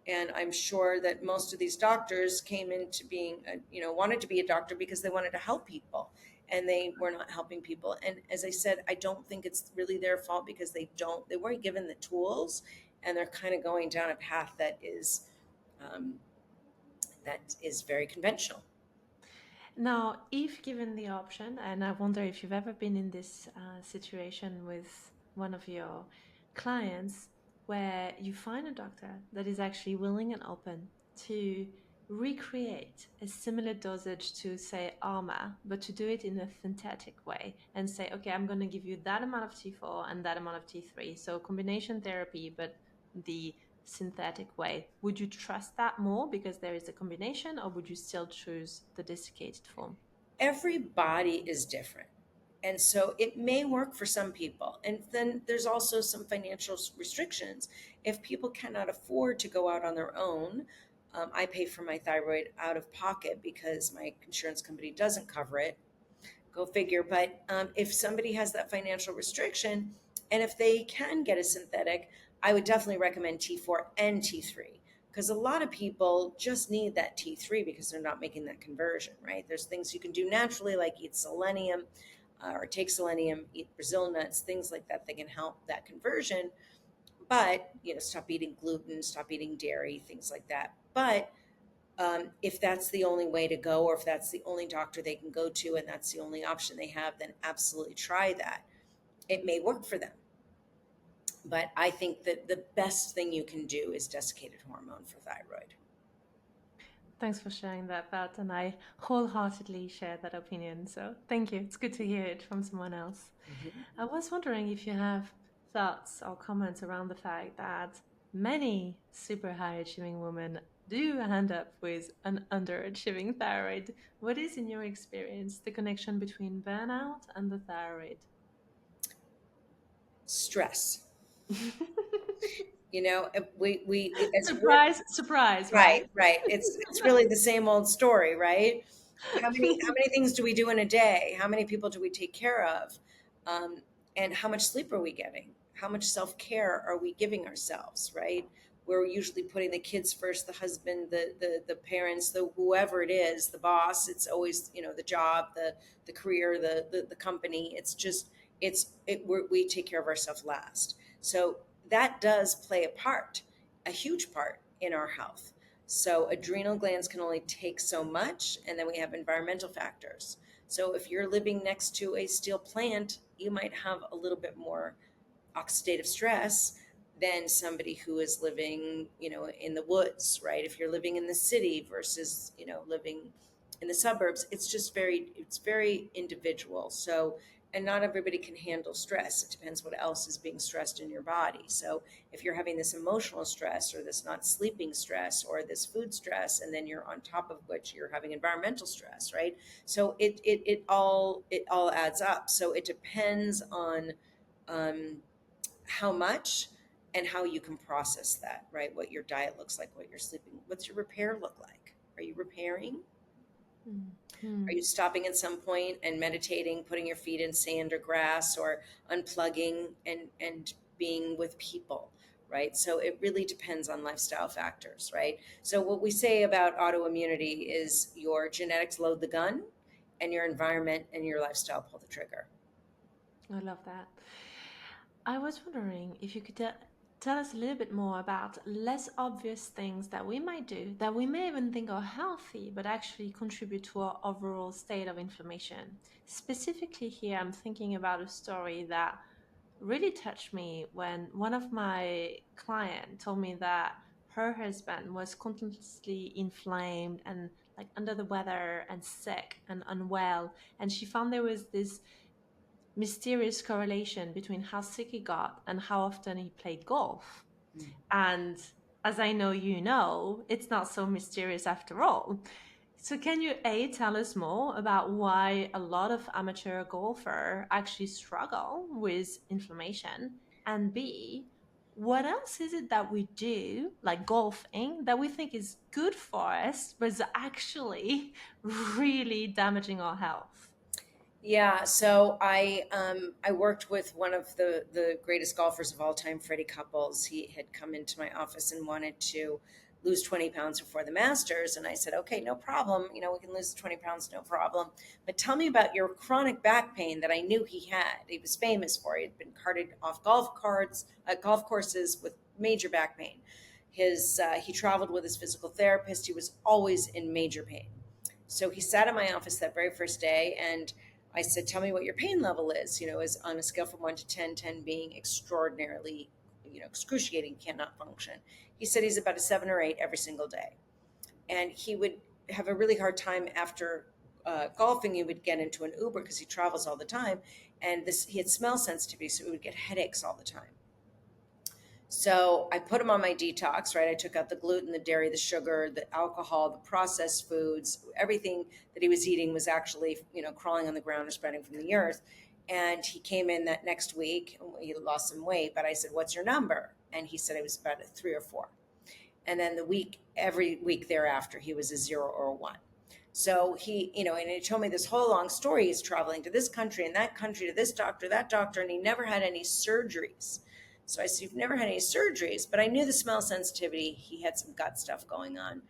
and I'm sure that most of these doctors came into being, wanted to be a doctor because they wanted to help people, and they were not helping people. And as I said, I don't think it's really their fault, because they weren't given the tools, and they're kind of going down a path um, that is very conventional. Now, if given the option, and I wonder if you've ever been in this situation with one of your clients, where you find a doctor that is actually willing and open to recreate a similar dosage to, say, Arma, but to do it in a synthetic way and say, okay, I'm going to give you that amount of T4 and that amount of T3. So combination therapy, but the synthetic way. Would you trust that more because there is a combination, or would you still choose the desiccated form? Every body is different. And so it may work for some people. And then there's also some financial restrictions. If people cannot afford to go out on their own, I pay for my thyroid out of pocket because my insurance company doesn't cover it. Go figure. But if somebody has that financial restriction, and if they can get a synthetic, I would definitely recommend T4 and T3, because a lot of people just need that T3 because they're not making that conversion, right? There's things you can do naturally, like eat selenium, or take selenium, eat Brazil nuts, things like that can help that conversion. But, stop eating gluten, stop eating dairy, things like that. But if that's the only way to go, or if that's the only doctor they can go to, and that's the only option they have, then absolutely try that. It may work for them. But I think that the best thing you can do is desiccated hormone for thyroid. Thanks for sharing that, Pat, and I wholeheartedly share that opinion. So thank you. It's good to hear it from someone else. Mm-hmm. I was wondering if you have thoughts or comments around the fact that many super high achieving women do end up with an underachieving thyroid. What is, in your experience, the connection between burnout and the thyroid? Stress. We as work. Surprise, surprise, Right, right? right. It's really the same old story, right? How many things do we do in a day? How many people do we take care of? Um, and how much sleep are we getting? How much self-care are we giving ourselves, right? We're usually putting the kids first, the husband, the parents, the whoever it is, the boss. It's always, the job, the career, the company. It's just we take care of ourselves last. So that does play a part, a huge part in our health. So adrenal glands can only take so much, and then we have environmental factors. So if you're living next to a steel plant, you might have a little bit more oxidative stress than somebody who is living, in the woods, right? If you're living in the city versus, living in the suburbs, it's very individual. So and not everybody can handle stress. It depends what else is being stressed in your body. So if you're having this emotional stress or this not sleeping stress or this food stress, and then you're on top of which you're having environmental stress, right? So it all adds up. So it depends on how much and how you can process that, right? What your diet looks like, what you're sleeping, what's your repair look like? Are you repairing? Are you stopping at some point and meditating, putting your feet in sand or grass, or unplugging and being with people, right? So it really depends on lifestyle factors, right? So what we say about autoimmunity is your genetics load the gun and your environment and your lifestyle pull the trigger. I love that. I was wondering if you could tell us a little bit more about less obvious things that we might do that we may even think are healthy, but actually contribute to our overall state of inflammation. Specifically, here, I'm thinking about a story that really touched me when one of my clients told me that her husband was constantly inflamed and like under the weather and sick and unwell. And she found there was this mysterious correlation between how sick he got and how often he played golf. And as I know you know, it's not so mysterious after all. So can you A, tell us more about why a lot of amateur golfers actually struggle with inflammation? And B, what else is it that we do, like golfing, that we think is good for us, but is actually really damaging our health? Yeah, so I worked with one of the greatest golfers of all time, Freddie Couples. He had come into my office and wanted to lose 20 pounds before the Masters, and I said, okay, no problem. You know, we can lose 20 pounds, no problem. But tell me about your chronic back pain that I knew he had. He was famous for. He had been carted off golf courses with major back pain. He traveled with his physical therapist. He was always in major pain. So he sat in my office that very first day, and I said, tell me what your pain level is, is on a scale from 1 to 10, 10 being extraordinarily, excruciating, cannot function. He said he's about a 7 or 8 every single day. And he would have a really hard time after golfing. He would get into an Uber because he travels all the time. And he had smell sensitivity, so he would get headaches all the time. So I put him on my detox, right? I took out the gluten, the dairy, the sugar, the alcohol, the processed foods. Everything that he was eating was actually, crawling on the ground or spreading from the earth. And he came in that next week. He lost some weight, but I said, "What's your number?" And he said it was about a 3 or 4. And then every week thereafter, he was a 0 or a 1. So he, and he told me this whole long story. He's traveling to this country and that country, to this doctor, that doctor, and he never had any surgeries. So I said, "You've never had any surgeries," but I knew the smell sensitivity. He had some gut stuff going on.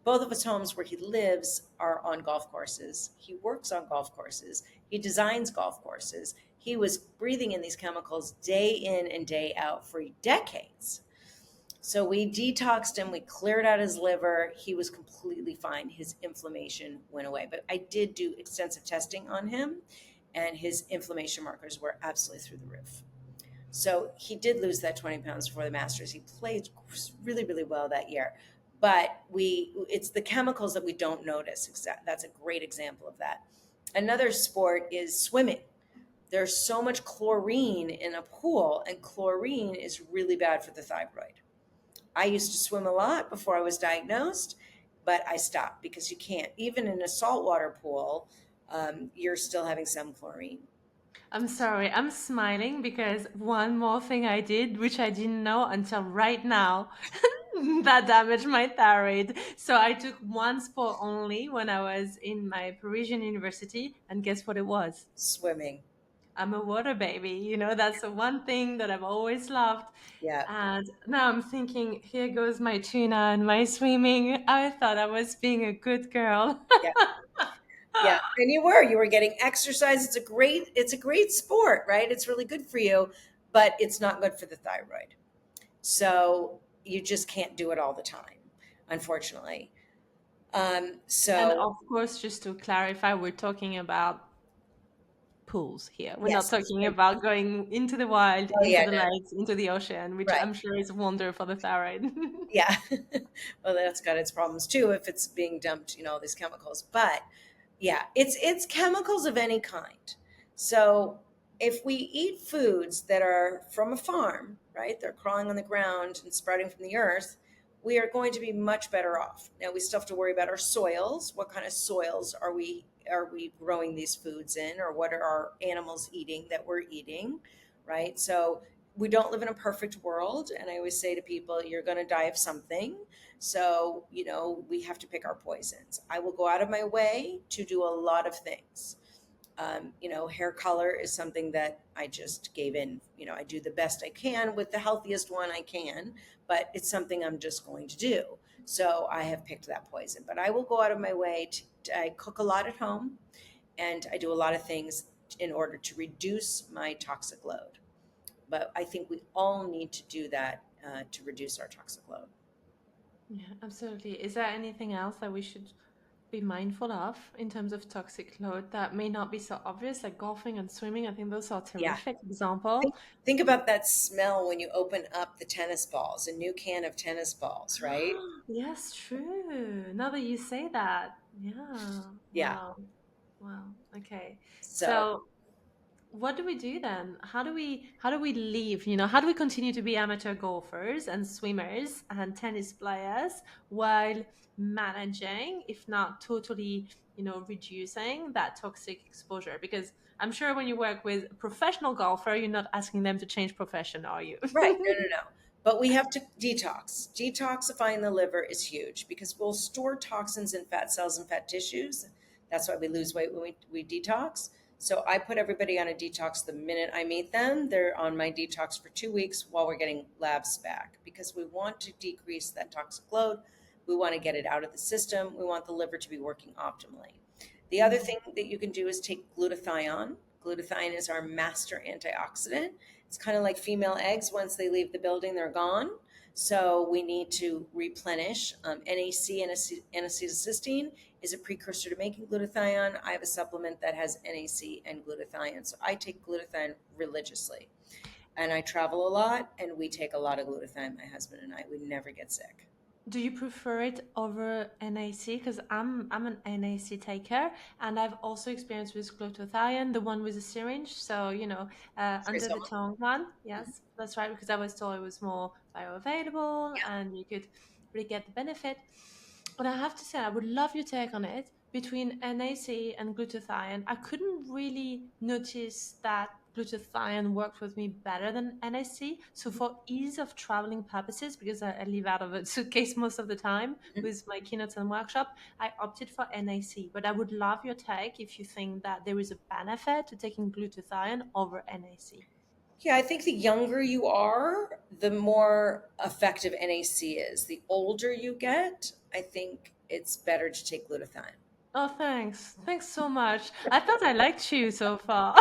Both of his homes where he lives are on golf courses. He works on golf courses. He designs golf courses. He was breathing in these chemicals day in and day out for decades. So we detoxed him. We cleared out his liver. He was completely fine. His inflammation went away. But I did do extensive testing on him, and his inflammation markers were absolutely through the roof. So he did lose that 20 pounds before the Masters. He played really, really well that year. But it's the chemicals that we don't notice. That's a great example of that. Another sport is swimming. There's so much chlorine in a pool, and chlorine is really bad for the thyroid. I used to swim a lot before I was diagnosed, but I stopped because you can't. Even in a saltwater pool, you're still having some chlorine. I'm sorry, I'm smiling because one more thing I did, which I didn't know until right now, that damaged my thyroid. So I took one sport only when I was in my Parisian university, and guess what it was? Swimming. I'm a water baby. That's the one thing that I've always loved. Yeah. And now I'm thinking, here goes my tuna and my swimming. I thought I was being a good girl. Yeah. Yeah, and you were getting exercise. It's a great sport, right? It's really good for you, but it's not good for the thyroid. So you just can't do it all the time, unfortunately. And of course, just to clarify, we're talking about pools here. We're not Yes. talking about going into the wild, Oh, into yeah, the no. lakes, into the ocean, which Right. I'm sure is a wonder for the thyroid. Yeah. Well, that's got its problems too if it's being dumped, all these chemicals. But yeah, it's chemicals of any kind. So if we eat foods that are from a farm, right, they're crawling on the ground and sprouting from the earth, we are going to be much better off. Now we still have to worry about our soils. What kind of soils are we growing these foods in, or what are our animals eating that we're eating, right? So we don't live in a perfect world, and I always say to people, you're going to die of something. So, we have to pick our poisons. I will go out of my way to do a lot of things. Hair color is something that I just gave in. I do the best I can with the healthiest one I can, but it's something I'm just going to do. So I have picked that poison, but I will go out of my way I cook a lot at home, and I do a lot of things in order to reduce my toxic load. But I think we all need to do that to reduce our toxic load. Yeah, absolutely. Is there anything else that we should be mindful of in terms of toxic load that may not be so obvious, like golfing and swimming? I think those are Yeah. terrific example. Think about that smell when you open up the tennis balls, a new can of tennis balls, right? Yes, true. Now that you say that, yeah. Yeah. Wow. Wow. Okay. So, So what do we do then? How do we live? How do we continue to be amateur golfers and swimmers and tennis players while managing, if not totally, reducing that toxic exposure? Because I'm sure when you work with a professional golfer, you're not asking them to change profession, are you? right. No, no, no. But we have to detox. Detoxifying the liver is huge because we'll store toxins in fat cells and fat tissues. That's why we lose weight when we detox. So I put everybody on a detox the minute I meet them. They're on my detox for 2 weeks while we're getting labs back because we want to decrease that toxic load. We want to get it out of the system. We want the liver to be working optimally. The other thing that you can do is take glutathione. Glutathione is our master antioxidant. It's kind of like female eggs. Once they leave the building, they're gone. So we need to replenish. NAC, N-acetylcysteine, is a precursor to making glutathione. I have a supplement that has NAC and glutathione. So I take glutathione religiously. And I travel a lot, and we take a lot of glutathione, my husband and I. We never get sick. Do you prefer it over NAC? Because I'm an NAC taker, and I've also experienced with glutathione, the one with the syringe. So under the Frisoma. tongue one. Yes, that's right. Because I was told it was more bioavailable, and you could really get the benefit. But I have to say, I would love your take on it. Between NAC and glutathione, I couldn't really notice that glutathione worked with me better than NAC. So for ease of traveling purposes, because I live out of a suitcase most of the time Mhm. with my keynotes and workshop, I opted for NAC. But I would love your take if you think that there is a benefit to taking glutathione over NAC. Yeah, I think the younger you are, the more effective NAC is. The older you get, I think it's better to take glutathione. Oh, thanks. Thanks so much. I thought I liked you so far.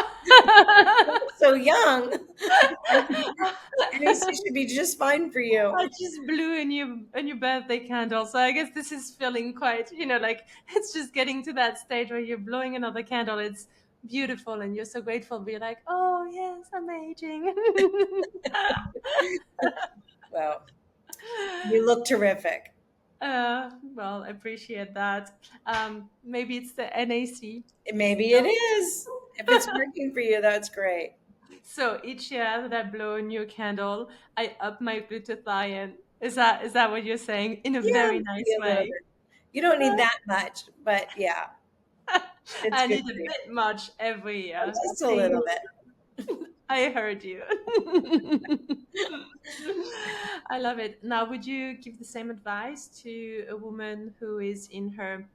So young, I think NAC should be just fine for you. I just blew a new birthday candle, so I guess this is feeling quite, like it's just getting to that stage where you're blowing another candle. It's beautiful, and you're so grateful. Be like, oh yes, I'm aging. Well, you look terrific. Well, I appreciate that. Maybe it's the NAC. Maybe it is. If it's working for you, that's great. So each year that I blow a new candle, I up my glutathione. Is that what you're saying in a Yeah, very maybe nice a little way? bit. You don't need that much, but yeah, it's I good need a for you. bit much every year. Just a Thank little you. bit. I heard you. I love it. Now, would you give the same advice to a woman who is in her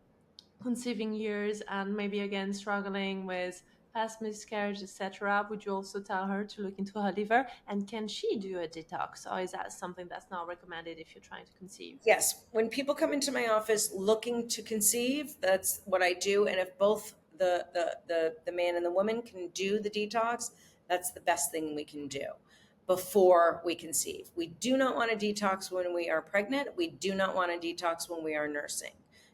conceiving years and maybe again struggling with past miscarriage, etc.? Would you also tell her to look into her liver? And can she do a detox, or is that something that's not recommended if you're trying to conceive? Yes, when people come into my office looking to conceive, that's what I do. And if both the man and the woman can do the detox, that's the best thing we can do before we conceive. We do not want to detox when we are pregnant. We do not want to detox when we are nursing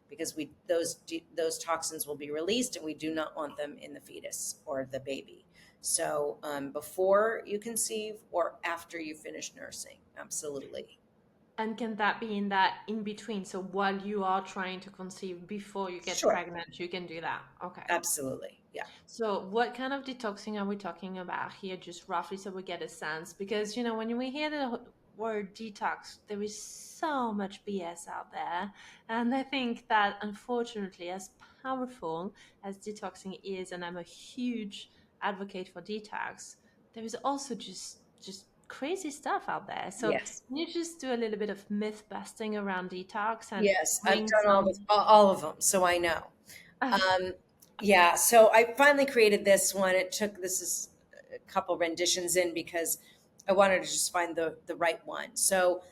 because those toxins will be released, and we do not want them in the fetus or the baby. So before you conceive or after you finish nursing, absolutely. And can that be in that in between? So while you are trying to conceive before you get Sure. pregnant, you can do that. Okay. Absolutely. Yeah. So, what kind of detoxing are we talking about here, just roughly, so we get a sense? Because, when we hear the word detox, there is so much BS out there. And I think that, unfortunately, as powerful as detoxing is, and I'm a huge advocate for detox, there is also just crazy stuff out there. So, Yes. can you just do a little bit of myth busting around detox and Yes. I've bring done some. all of them, so I know. Um, yeah. So I finally created this one. This is a couple renditions in because I wanted to just find the right one. So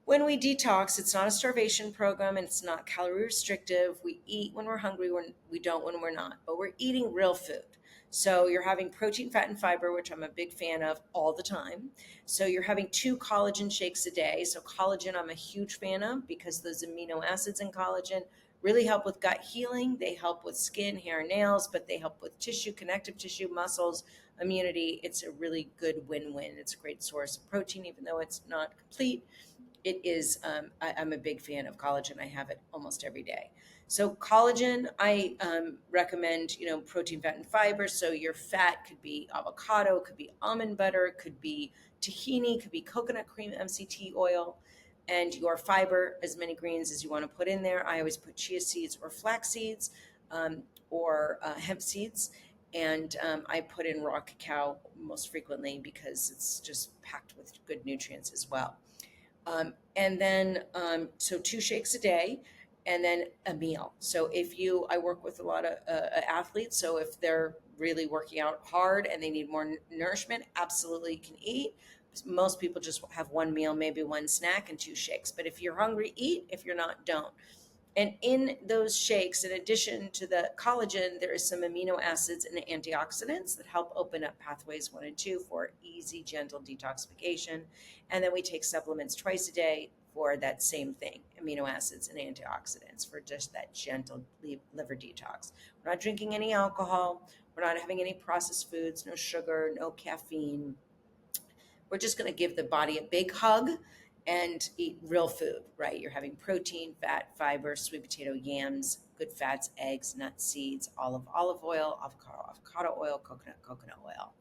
when we detox, it's not a starvation program and it's not calorie restrictive. We eat when we're hungry, when we don't when we're not, but we're eating real food. So you're having protein, fat, and fiber, which I'm a big fan of all the time. So you're having 2 collagen shakes a day. So collagen, I'm a huge fan of because those amino acids in collagen really help with gut healing. They help with skin, hair, and nails, but they help with tissue, connective tissue, muscles, immunity. It's a really good win-win. It's a great source of protein, even though it's not complete. It is, I'm a big fan of collagen. I have it almost every day. So collagen, I recommend, protein, fat, and fiber. So your fat could be avocado, could be almond butter, could be tahini, could be coconut cream, MCT oil, and your fiber, as many greens as you want to put in there. I always put chia seeds or flax seeds, or hemp seeds. And I put in raw cacao most frequently because it's just packed with good nutrients as well. And then, so 2 shakes a day and then a meal. So I work with a lot of athletes. So if they're really working out hard and they need more nourishment, absolutely can eat. Most people just have one meal, maybe one snack and 2 shakes. But if you're hungry, eat. If you're not, don't. And in those shakes, in addition to the collagen, there is some amino acids and antioxidants that help open up pathways 1 and 2 for easy, gentle detoxification. And then we take supplements twice a day for that same thing, amino acids and antioxidants for just that gentle liver detox. We're not drinking any alcohol. We're not having any processed foods, no sugar, no caffeine. We're just going to give the body a big hug and eat real food, right? You're having protein, fat, fiber, sweet potato, yams, good fats, eggs, nuts, seeds, olive oil, avocado oil, coconut oil.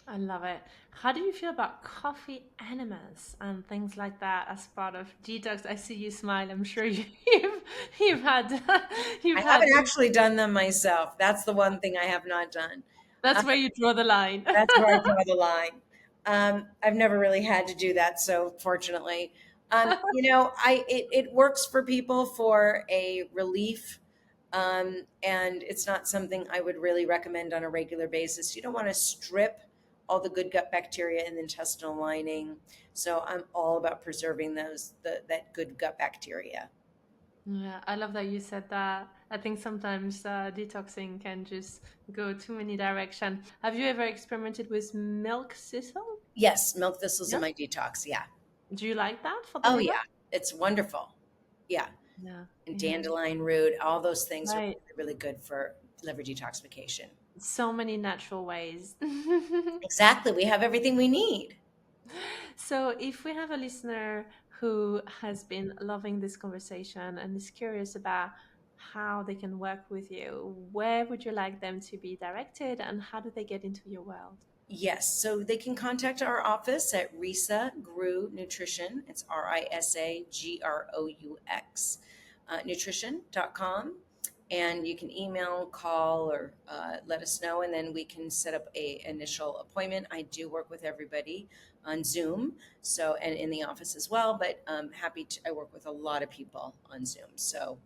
I love it. How do you feel about coffee enemas and things like that as part of detox? I see you smile. I'm sure you've had I you've had haven't actually done them myself. That's the one thing I have not done. That's where you draw the line. That's where I draw the line. I've never really had to do that, so fortunately, it works for people for a relief, and it's not something I would really recommend on a regular basis. You don't want to strip all the good gut bacteria in the intestinal lining, so I'm all about preserving that good gut bacteria. Yeah, I love that you said that. I think sometimes detoxing can just go too many direction. Have you ever experimented with milk thistle? Yes, milk thistles in Yeah. my detox. Yeah. Do you like that for the Oh liver? yeah, it's wonderful. Yeah. Yeah, And yeah. dandelion root, all those things are Right. really, really good for liver detoxification. So many natural ways. Exactly. We have everything we need. So, if we have a listener who has been loving this conversation and is curious about how they can work with you, where would you like them to be directed and how do they get into your world? Yes. So they can contact our office at Risa Groux Nutrition. It's RISAGROUX, nutrition.com. And you can email, call, or let us know, and then we can set up a initial appointment. I do work with everybody on Zoom, so and in the office as well. But I work with a lot of people on Zoom, so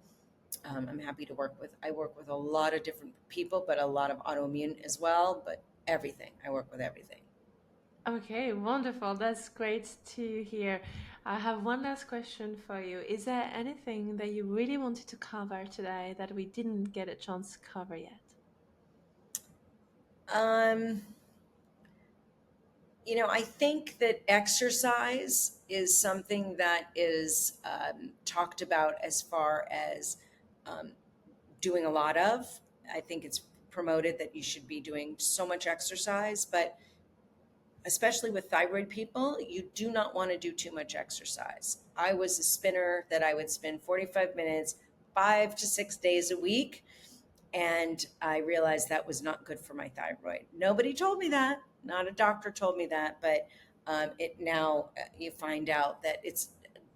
I'm happy to work with. I work with a lot of different people, but a lot of autoimmune as well. But everything, I work with everything. Okay, wonderful. That's great to hear. I have one last question for you. Is there anything that you really wanted to cover today that we didn't get a chance to cover yet? Um, I think that exercise is something that is talked about as far as um, doing a lot of. I think it's promoted that you should be doing so much exercise, but especially with thyroid people, you do not want to do too much exercise. I was a spinner that I would spin 45 minutes, 5 to 6 days a week. And I realized that was not good for my thyroid. Nobody told me that. Not a doctor told me that, but it now you find out that it's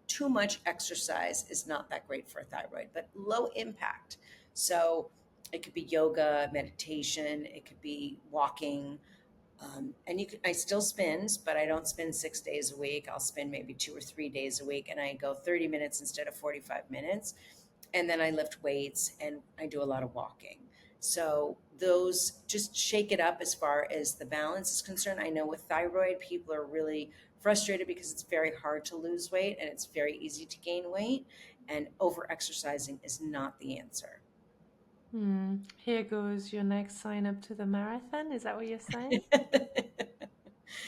too much exercise is not that great for a thyroid, but low impact. So it could be yoga, meditation, it could be walking. And I still spin, but I don't spin 6 days a week. I'll spin maybe 2 or 3 days a week, and I go 30 minutes instead of 45 minutes. And then I lift weights and I do a lot of walking. So those just shake it up as far as the balance is concerned. I know with thyroid, people are really frustrated because it's very hard to lose weight and it's very easy to gain weight. And over exercising is not the answer. Here goes your next sign up to the marathon. Is that what you're saying?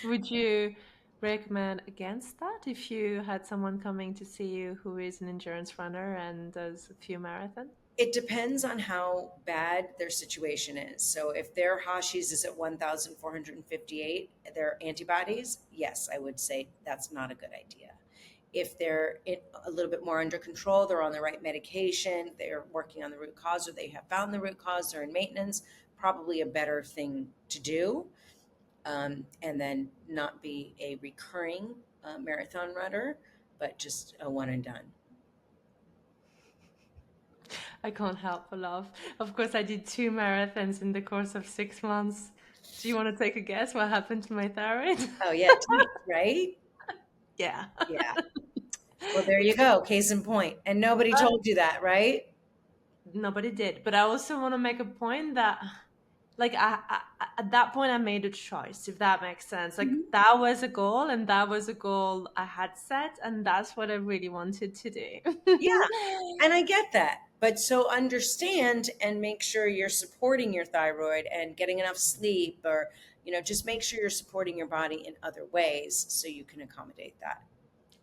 Would you recommend against that if you had someone coming to see you who is an endurance runner and does a few marathons? It depends on how bad their situation is. So if their Hashi's is at 1,458, their antibodies, yes, I would say that's not a good idea. If they're a little bit more under control, they're on the right medication, they're working on the root cause, or they have found the root cause, they're in maintenance, probably a better thing to do. And then not be a recurring marathon runner, but just a one and done. I can't help but laugh. Of course, I did 2 marathons in the course of 6 months. Do you want to take a guess what happened to my thyroid? Oh, yeah, right? Yeah. Yeah. Well, there you go. Case in point. And nobody told you that, right? Nobody did. But I also want to make a point that, like, at that point, I made a choice, if that makes sense. Like, that was a goal, and that was a goal I had set, and that's what I really wanted to do. Yeah. And I get that. But so understand and make sure you're supporting your thyroid and getting enough sleep, or, just make sure you're supporting your body in other ways so you can accommodate that.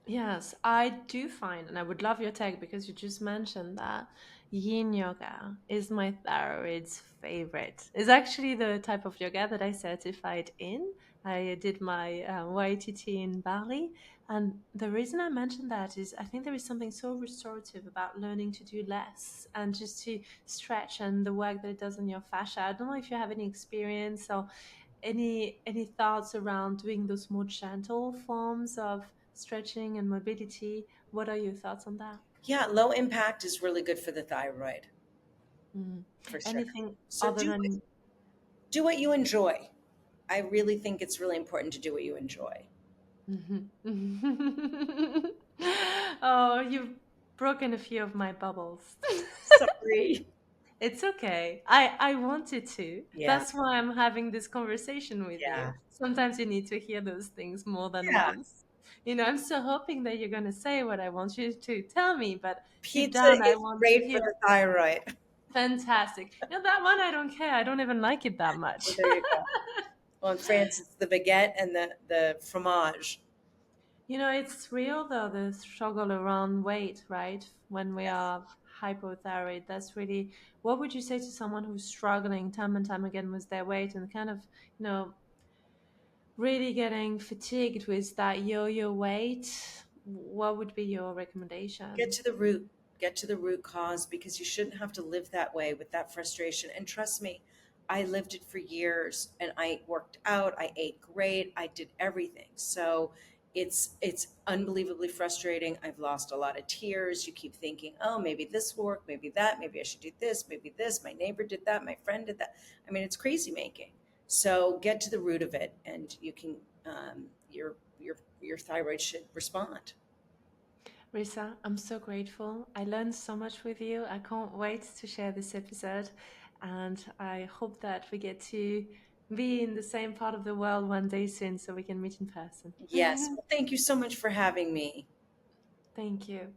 Yes, I do find, and I would love your take because you just mentioned that yin yoga is my thyroid's favorite. It's actually the type of yoga that I certified in. I did my YTT in Bali. And the reason I mentioned that is I think there is something so restorative about learning to do less and just to stretch and the work that it does on your fascia. I don't know if you have any experience or any thoughts around doing those more gentle forms of stretching and mobility. What are your thoughts on that? Yeah, low impact is really good for the thyroid, for sure. Anything So other than do what you enjoy. I really think it's really important to do what you enjoy. Oh, you've broken a few of my bubbles. Sorry. It's okay. I wanted to. Yeah. That's why I'm having this conversation with you. Yeah. Sometimes you need to hear those things more than Yeah. once. I'm so hoping that you're going to say what I want you to tell me, but deep Pizza down, I is want to great for hear. the thyroid. Fantastic. That one I don't care. I don't even like it that much. Well, there you go. Well, in France, it's the baguette and the fromage. It's real though, the struggle around weight, right? When we are hypothyroid, that's really, what would you say to someone who's struggling time and time again with their weight and kind of, really getting fatigued with that yo-yo weight? What would be your recommendation? Get to the root. Get to the root cause, because you shouldn't have to live that way with that frustration. And trust me, I lived it for years, and I worked out, I ate great, I did everything. So it's unbelievably frustrating. I've lost a lot of tears. You keep thinking, oh, maybe this will work, maybe that, maybe I should do this, maybe this. My neighbor did that, my friend did that. I mean, it's crazy making. So get to the root of it, and you can your thyroid should respond. Risa, I'm so grateful. I learned so much with you. I can't wait to share this episode. And I hope that we get to be in the same part of the world one day soon so we can meet in person. Yes. Well, thank you so much for having me. Thank you.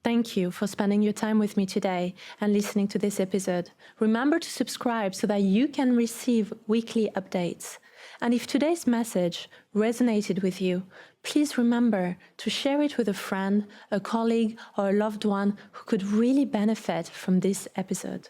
Thank you for spending your time with me today and listening to this episode. Remember to subscribe so that you can receive weekly updates. And if today's message resonated with you, please remember to share it with a friend, a colleague, or a loved one who could really benefit from this episode.